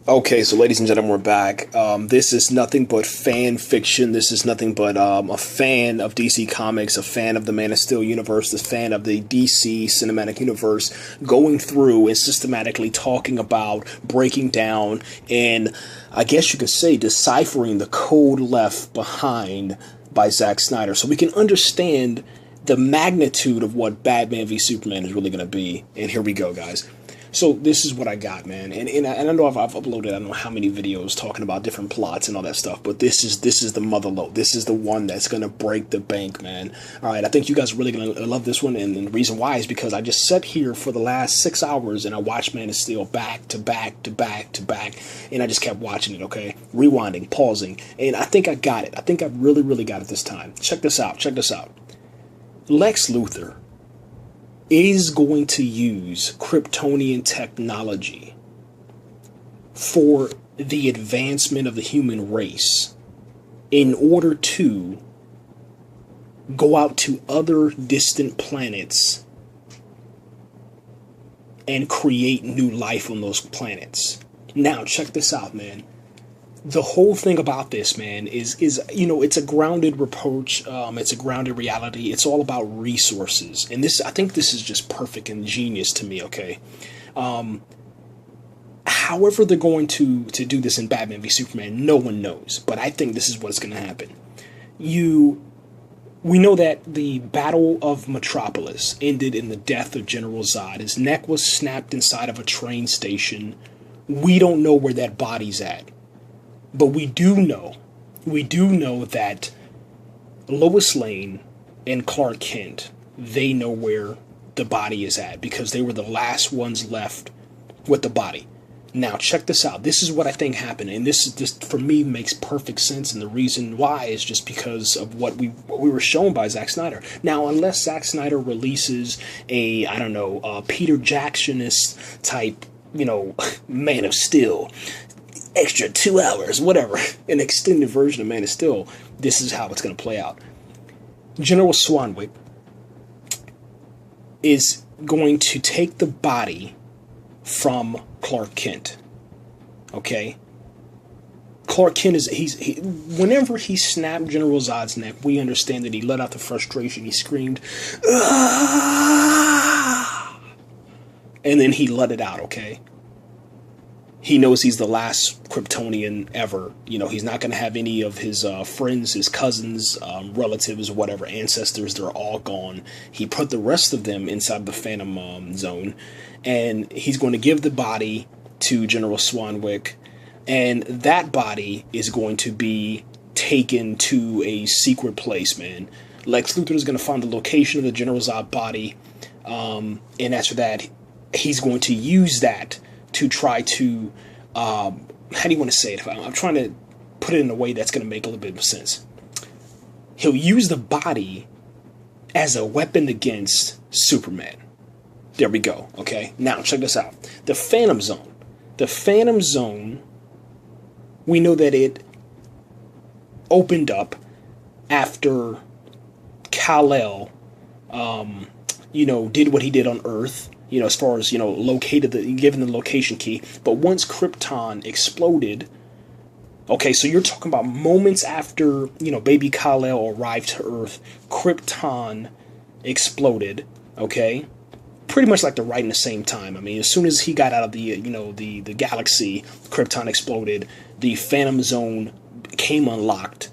Okay, so ladies and gentlemen, we're back. This is nothing but fan fiction. This is nothing but a fan of DC Comics, a fan of the Man of Steel universe, a fan of the DC cinematic universe, going through and systematically talking about, breaking down, and I guess you could say deciphering the code left behind by Zack Snyder, so we can understand the magnitude of what Batman v Superman is really going to be. And here we go, guys. So this is what I got, man, and I know I've uploaded I don't know how many videos talking about different plots and all that stuff, but this is the mother lode. This is the one that's gonna break the bank, man. All right, I think you guys are really gonna love this one, and the reason why is because I just sat here for the last 6 hours and I watched Man of Steel back to back to back to back, and I just kept watching it. Okay, rewinding, pausing, and I think I got it. I think I really got it this time. Check this out. Check this out. Lex Luthor is going to use Kryptonian technology for the advancement of the human race in order to go out to other distant planets and create new life on those planets. Now, check this out, man. The whole thing about this, man, is you know, it's a grounded approach. It's a grounded reality. It's all about resources, and this, I think, this is just perfect and genius to me. Okay, however they're going to do this in Batman v Superman, no one knows, but I think this is what's going to happen. We know that the Battle of Metropolis ended in the death of General Zod. His neck was snapped inside of a train station. We don't know where that body's at. But we do know that Lois Lane and Clark Kent, they know where the body is at because they were the last ones left with the body. Now, check this out. This is what I think happened, and this for me makes perfect sense, and the reason why is just because of what we were shown by Zack Snyder. Now, unless Zack Snyder releases a, I don't know, Peter Jacksonist type, you know, Man of Steel, extra 2 hours, whatever, an extended version of Man of Steel, this is how it's going to play out. General Swanwick is going to take the body from Clark Kent. Okay? Clark Kent is, whenever he snapped General Zod's neck, we understand that he let out the frustration. He screamed, "Ah!" And then he let it out, okay? He knows he's the last Kryptonian ever. You know, he's not going to have any of his friends, his cousins, relatives, whatever, ancestors. They're all gone. He put the rest of them inside the Phantom Zone, and he's going to give the body to General Swanwick, and that body is going to be taken to a secret place, man. Lex Luthor is going to find the location of the General Zod body, and after that, he's going to use that to try to, how do you want to say it? I'm trying to put it in a way that's going to make a little bit of sense. He'll use the body as a weapon against Superman. There we go, okay? Now, check this out. The Phantom Zone. The Phantom Zone, we know that it opened up after Kal-El, you know, did what he did on Earth. You know, as far as, you know, given the location key. But once Krypton exploded, okay, so you're talking about moments after, you know, baby Kal-El arrived to Earth, Krypton exploded, okay? Pretty much like the right in the same time. I mean, as soon as he got out of the, you know, the galaxy, Krypton exploded, the Phantom Zone came unlocked,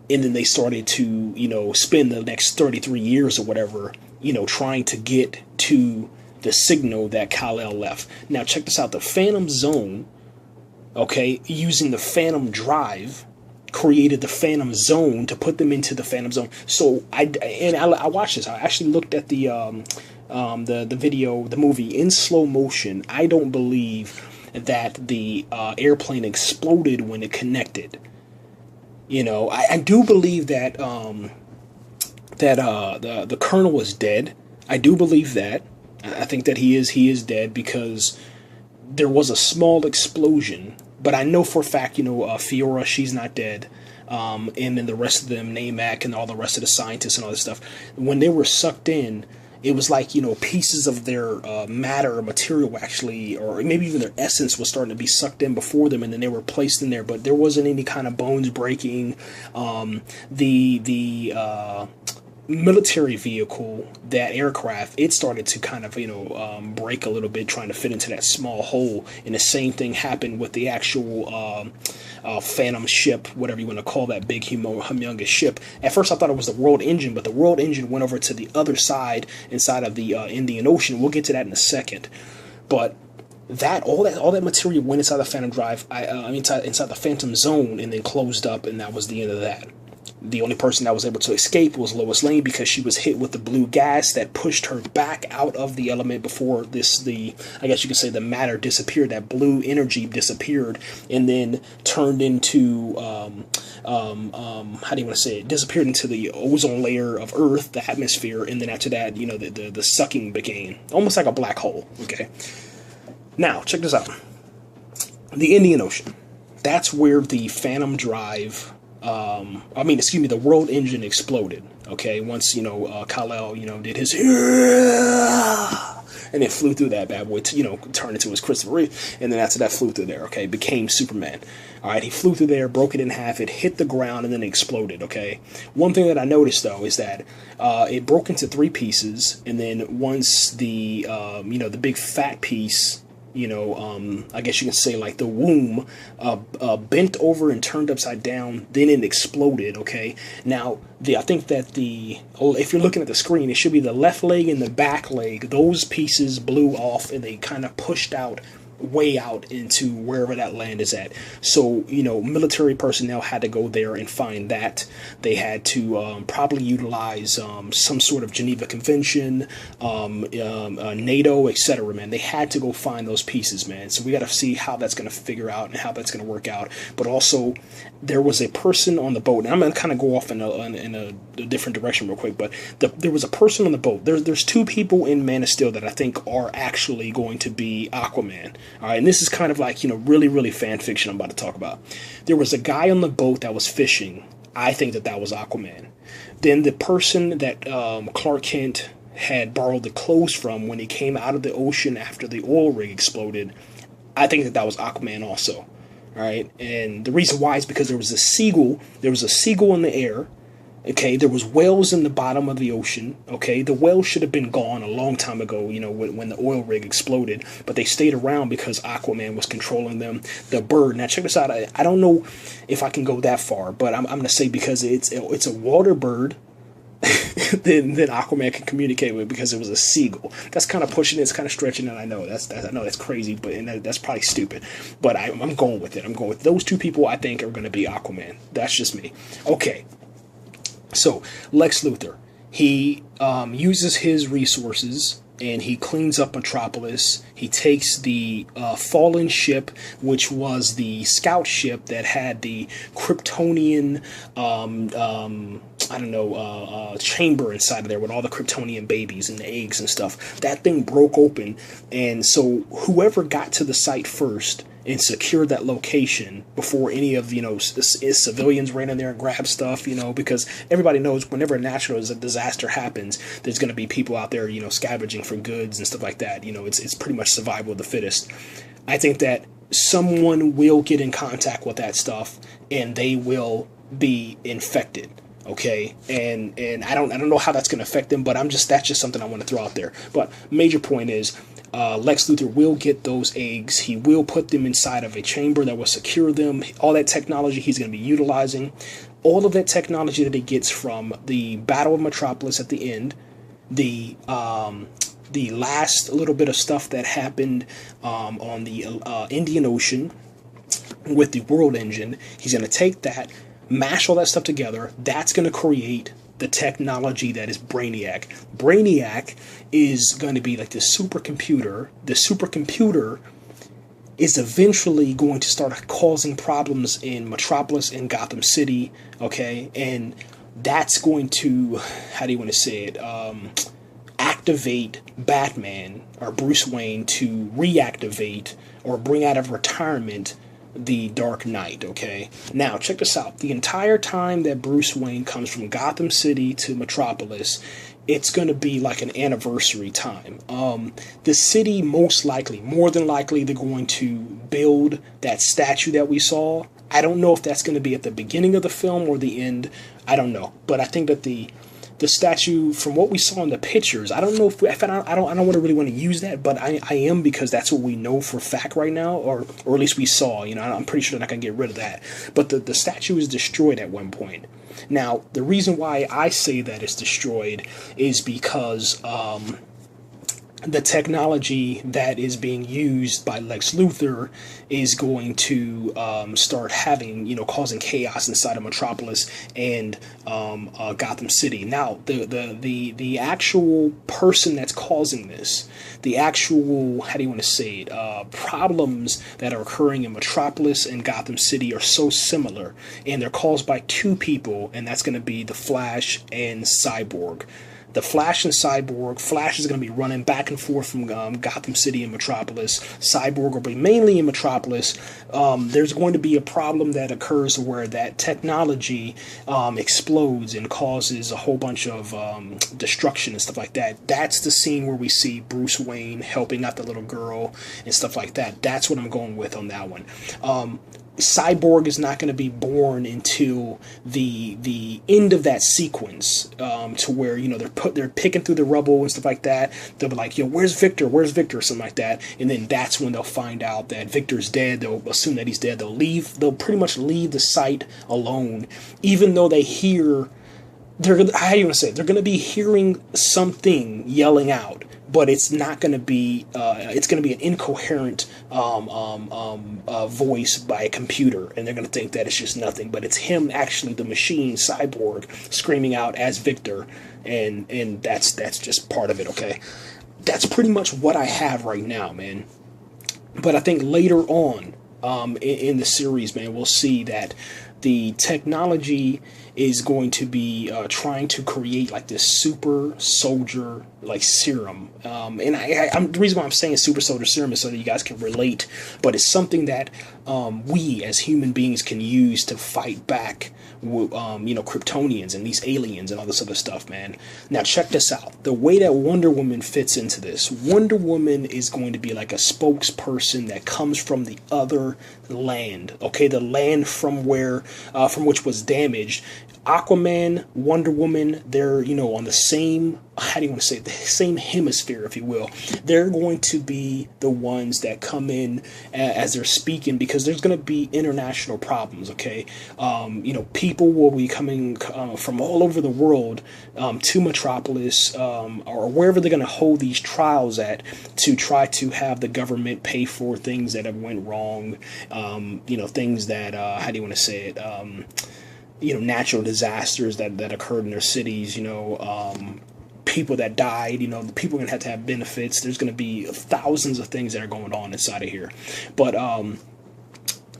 and then they started to, you know, spend the next 33 years or whatever, you know, trying to get to the signal that Kal-El left. Now, check this out. The Phantom Zone, okay, using the Phantom Drive, created the Phantom Zone to put them into the Phantom Zone. So, I watched this. I actually looked at the video, the movie in slow motion. I don't believe that the airplane exploded when it connected. You know, I do believe that the Colonel was dead. I do believe that. I think that he is dead because there was a small explosion. But I know for a fact, you know, Fiora, she's not dead. And then the rest of them, Namek and all the rest of the scientists and all this stuff, when they were sucked in, it was like, you know, pieces of their matter or material actually, or maybe even their essence was starting to be sucked in before them, and then they were placed in there, but there wasn't any kind of bones breaking. The military vehicle, that aircraft, it started to kind of, you know, break a little bit trying to fit into that small hole, and the same thing happened with the actual Phantom ship, whatever you want to call that big humongous ship. At first I thought it was the world engine, but the world engine went over to the other side inside of the Indian Ocean. We'll get to that in a second. But all that material went inside the Phantom Drive, inside the Phantom Zone, and then closed up, and that was the end of that. The only person that was able to escape was Lois Lane, because she was hit with the blue gas that pushed her back out of the element before I guess you could say the matter disappeared. That blue energy disappeared and then turned into, how do you want to say it? Disappeared into the ozone layer of Earth, the atmosphere, and then after that, you know, the sucking began. Almost like a black hole, okay? Now, check this out. The Indian Ocean. That's where the Phantom Drive... the world engine exploded, okay? Once, you know, Kal-El, you know, did his, and it flew through that bad boy, to, you know, turned into his Christopher Reeve, and then after that flew through there, okay? Became Superman. All right, he flew through there, broke it in half, it hit the ground, and then it exploded, okay? One thing that I noticed, though, is that it broke into 3 pieces, and then once the, you know, the big fat piece... you know, I guess you can say like the womb bent over and turned upside down, then it exploded, okay? Now, I think that if you're looking at the screen, it should be the left leg and the back leg. Those pieces blew off and they kind of pushed out way out into wherever that land is at. So, you know, military personnel had to go there and find that. They had to probably utilize some sort of Geneva Convention, NATO, etc., man. They had to go find those pieces, man. So we got to see how that's going to figure out and how that's going to work out. But also, there was a person on the boat, and I'm going to kind of go off in a different direction real quick, but there was a person on the boat. There's 2 people in Man of Steel that I think are actually going to be Aquaman. All right, and this is kind of like, you know, really, really fan fiction I'm about to talk about. There was a guy on the boat that was fishing. I think that was Aquaman. Then the person that Clark Kent had borrowed the clothes from when he came out of the ocean after the oil rig exploded, I think that was Aquaman also. All right, and the reason why is because there was a seagull in the air. Okay, there was whales in the bottom of the ocean. Okay, the whales should have been gone a long time ago, you know, when the oil rig exploded, but they stayed around because Aquaman was controlling them. The bird, now check this out, I don't know if I can go that far, but I'm going to say because it's a water bird, then Aquaman can communicate with, because it was a seagull. That's kind of pushing it, it's kind of stretching it, I know that's crazy, but that's probably stupid, but I'm going with it. I'm going with those 2 people. I think are going to be Aquaman. That's just me. Okay. So, Lex Luthor, he uses his resources and he cleans up Metropolis. He takes the fallen ship, which was the scout ship that had the Kryptonian, chamber inside of there with all the Kryptonian babies and the eggs and stuff. That thing broke open, and so whoever got to the site first and secured that location before any of, you know, civilians ran in there and grabbed stuff, you know, because everybody knows whenever a natural disaster happens, there's going to be people out there, you know, scavenging for goods and stuff like that. You know, it's pretty much survival of the fittest. I think that someone will get in contact with that stuff and they will be infected. Okay, and I don't know how that's going to affect them, but that's just something I want to throw out there. But major point is, Lex Luthor will get those eggs. He will put them inside of a chamber that will secure them. All that technology he's going to be utilizing. All of that technology that he gets from the Battle of Metropolis at the end, the last little bit of stuff that happened on the Indian Ocean with the World Engine, he's going to take that, mash all that stuff together. That's going to create the technology that is Brainiac. Brainiac is going to be like this supercomputer. The supercomputer is eventually going to start causing problems in Metropolis and Gotham City, okay? And that's going to, how do you want to say it, activate Batman or Bruce Wayne to reactivate or bring out of retirement the Dark Knight, okay? Now, check this out. The entire time that Bruce Wayne comes from Gotham City to Metropolis, it's going to be like an anniversary time. The city, most likely, more than likely, they're going to build that statue that we saw. I don't know if that's going to be at the beginning of the film or the end. I don't know. But I think that the statue, from what we saw in the pictures, I don't know if I don't really want to use that, but I am, because that's what we know for a fact right now, or at least we saw. You know, I'm pretty sure they're not going to get rid of that. But the statue is destroyed at one point. Now, the reason why I say that it's destroyed is because the technology that is being used by Lex Luthor is going to start having, causing chaos inside of Metropolis and Gotham City. Now, the actual person that's causing this, the actual, how do you want to say it, problems that are occurring in Metropolis and Gotham City are so similar, and they're caused by two people, and that's going to be the Flash and Cyborg. The Flash and Cyborg. Flash is going to be running back and forth from Gotham City and Metropolis. Cyborg will be mainly in Metropolis. There's going to be a problem that occurs where that technology explodes and causes a whole bunch of destruction and stuff like that. That's the scene where we see Bruce Wayne helping out the little girl and stuff like that. That's what I'm going with on that one. Cyborg is not going to be born until the end of that sequence, to where they're picking through the rubble and stuff like that. They'll be like, where's Victor, or something like that, and then that's when they'll find out that Victor's dead. They'll assume that he's dead. They'll pretty much leave the site alone, even though they hear, how do you want to say it? They're going to be hearing something yelling out, but it's not going to be, it's going to be an incoherent voice by a computer, and they're going to think that it's just nothing, but it's him, actually, the machine, Cyborg, screaming out as Victor, and that's just part of it, okay? That's pretty much what I have right now, man. But I think later on in the series, man, we'll see that the technology is going to be trying to create like this super soldier like serum, and the reason why I'm saying super soldier serum is so that you guys can relate, but it's something that we as human beings can use to fight back Kryptonians and these aliens and all this other stuff, man. Now check this out. The way that Wonder Woman fits into this, Wonder Woman is going to be like a spokesperson that comes from the other land, okay, the land from which was damaged. Aquaman, Wonder Woman, they're, on the same, how do you want to say it, the same hemisphere, if you will. They're going to be the ones that come in as they're speaking, because there's going to be international problems, okay? People will be coming from all over the world to Metropolis, or wherever they're going to hold these trials at, to try to have the government pay for things that have went wrong, things that, how do you want to say it, natural disasters that occurred in their cities, people that died, the people are going to have benefits. There's going to be thousands of things that are going on inside of here. But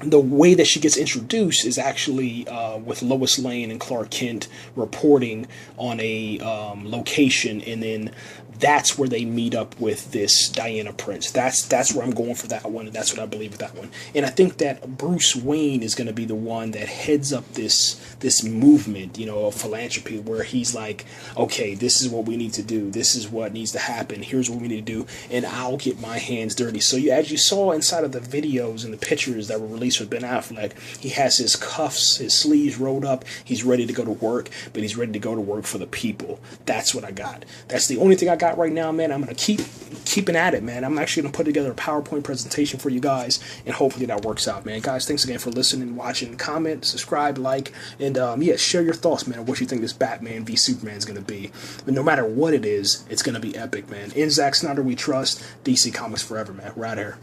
the way that she gets introduced is actually with Lois Lane and Clark Kent reporting on a location, and then that's where they meet up with this Diana Prince. That's where I'm going for that one, and that's what I believe with that one. And I think that Bruce Wayne is going to be the one that heads up this movement, of philanthropy, where he's like, okay, this is what we need to do. This is what needs to happen. Here's what we need to do, and I'll get my hands dirty. So as you saw inside of the videos and the pictures that were released with Ben Affleck, he has his cuffs, his sleeves rolled up. He's ready to go to work, but he's ready to go to work for the people. That's what I got. That's the only thing I got right now, man. I'm going to keeping at it, man. I'm actually going to put together a PowerPoint presentation for you guys, and hopefully that works out, man. Guys, thanks again for listening, watching, comment, subscribe, like, and share your thoughts, man, on what you think this Batman v Superman is going to be. But no matter what it is, it's going to be epic, man. In Zack Snyder we trust. DC Comics forever, man. Right here.